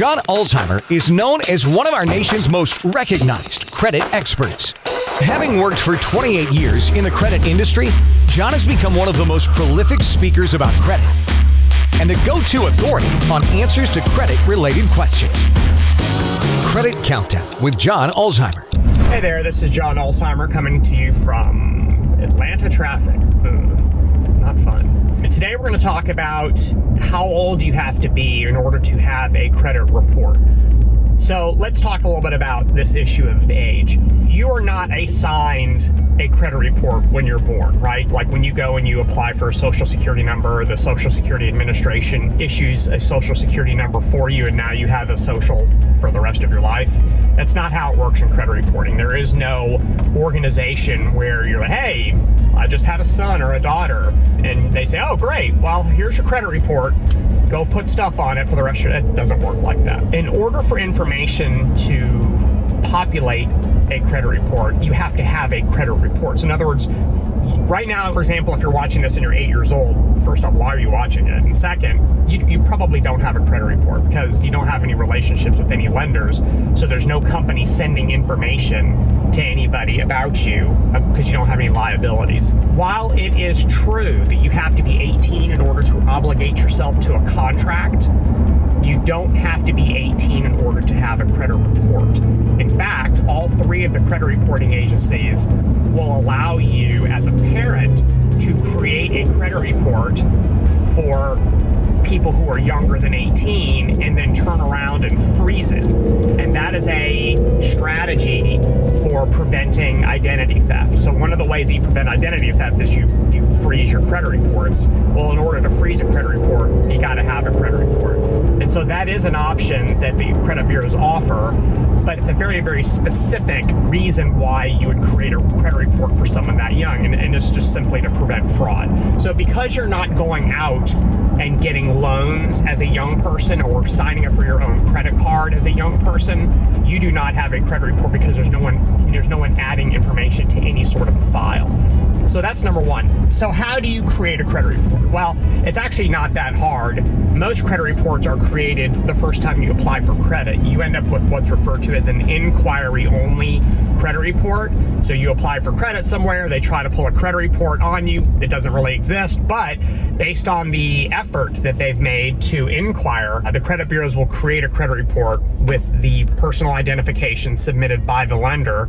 John Ulzheimer is known as one of our nation's most recognized credit experts. Having worked for 28 years in the credit industry, John has become one of the most prolific speakers about credit and the go-to authority on answers to credit-related questions. Credit Countdown with John Ulzheimer. Hey there, this is John Ulzheimer coming to you from Atlanta traffic. Not fun. Today we're going to talk about how old you have to be in order to have a credit report. So let's talk a little bit about this issue of age. You are not assigned a credit report when you're born, right? Like when you go and you apply for a social security number, the Social Security Administration issues a social security number for you, and now you have a social for the rest of your life. That's not how it works in credit reporting. There is no organization where you're like, hey, I just had a son or a daughter, and they say, oh, great, well, here's your credit report. Go put stuff on it for the rest of it. It doesn't work like that. In order for information to populate a credit report, you have to have a credit report. So in other words, right now, for example, if you're watching this and you're 8 years old, first off, why are you watching it? And second, you probably don't have a credit report because you don't have any relationships with any lenders. So there's no company sending information to anybody about you because you don't have any liabilities. While it is true that you have to be 18 in order to obligate yourself to a contract, you don't have to be 18 in order to have a credit report. In fact, all three of the credit reporting agencies will allow you as a parent to create a credit report for people who are younger than 18 and then turn around and freeze it. And that is a strategy for preventing identity theft. So one of the ways that you prevent identity theft is you freeze your credit reports. Well, in order to freeze a credit report, you got to have a credit report. And so that is an option that the credit bureaus offer, but it's a very, very specific reason why you would create a credit report for someone that young, and it's just simply to prevent fraud. So because you're not going out and getting loans as a young person or signing up for your own credit card as a young person, you do not have a credit report because there's no one adding information to any sort of a file. So that's number one. So how do you create a credit report? Well, it's actually not that hard. Most credit reports are created the first time you apply for credit. You end up with what's referred to as an inquiry-only credit report. So you apply for credit somewhere, they try to pull a credit report on you. It doesn't really exist, but based on the effort that they've made to inquire, the credit bureaus will create a credit report with the personal identification submitted by the lender,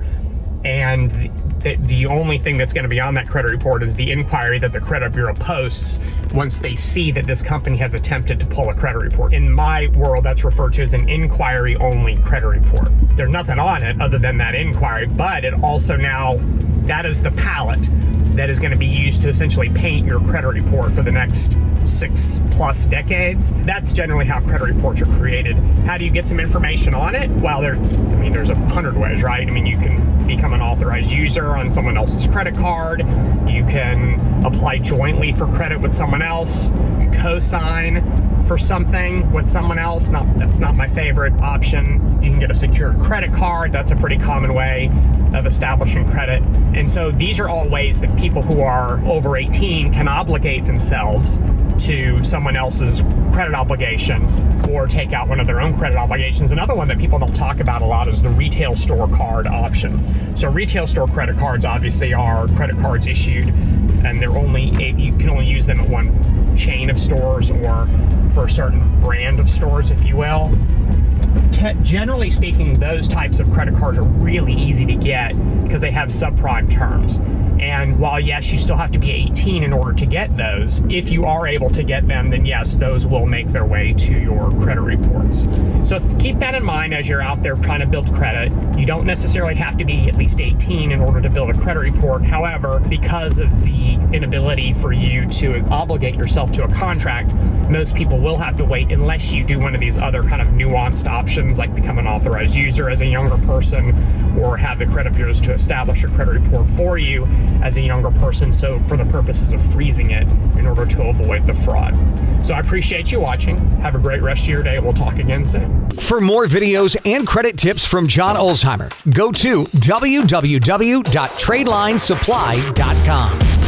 and the only thing that's going to be on that credit report is the inquiry that the credit bureau posts once they see that this company has attempted to pull a credit report. In my world, that's referred to as an inquiry-only credit report. There's nothing on it other than that inquiry, but it also now, that is the palette that is going to be used to essentially paint your credit report for the next 6+ decades. That's generally how credit reports are created. How do you get some information on it? Well, there's 100 ways, right? You can become an authorized user on someone else's credit card. You can apply jointly for credit with someone else, co-sign for something with someone else. That's not my favorite option. You can get a secured credit card. That's a pretty common way of establishing credit. And so these are all ways that people who are over 18 can obligate themselves to someone else's credit obligation or take out one of their own credit obligations. Another one that people don't talk about a lot is the retail store card option. So retail store credit cards obviously are credit cards issued, and you can only use them at one chain of stores or for a certain brand of stores, if you will. Generally speaking, those types of credit cards are really easy to get because they have subprime terms. And while, yes, you still have to be 18 in order to get those, if you are able to get them, then yes, those will make their way to your credit reports. So keep that in mind as you're out there trying to build credit. You don't necessarily have to be at least 18 in order to build a credit report. However, because of the inability for you to obligate yourself to a contract, most people will have to wait unless you do one of these other kind of nuanced options like become an authorized user as a younger person or have the credit bureaus to establish a credit report for you as a younger person, so for the purposes of freezing it in order to avoid the fraud. So I appreciate you watching. Have a great rest of your day. We'll talk again soon. For more videos and credit tips from John Ulzheimer, go to www.tradelinesupply.com.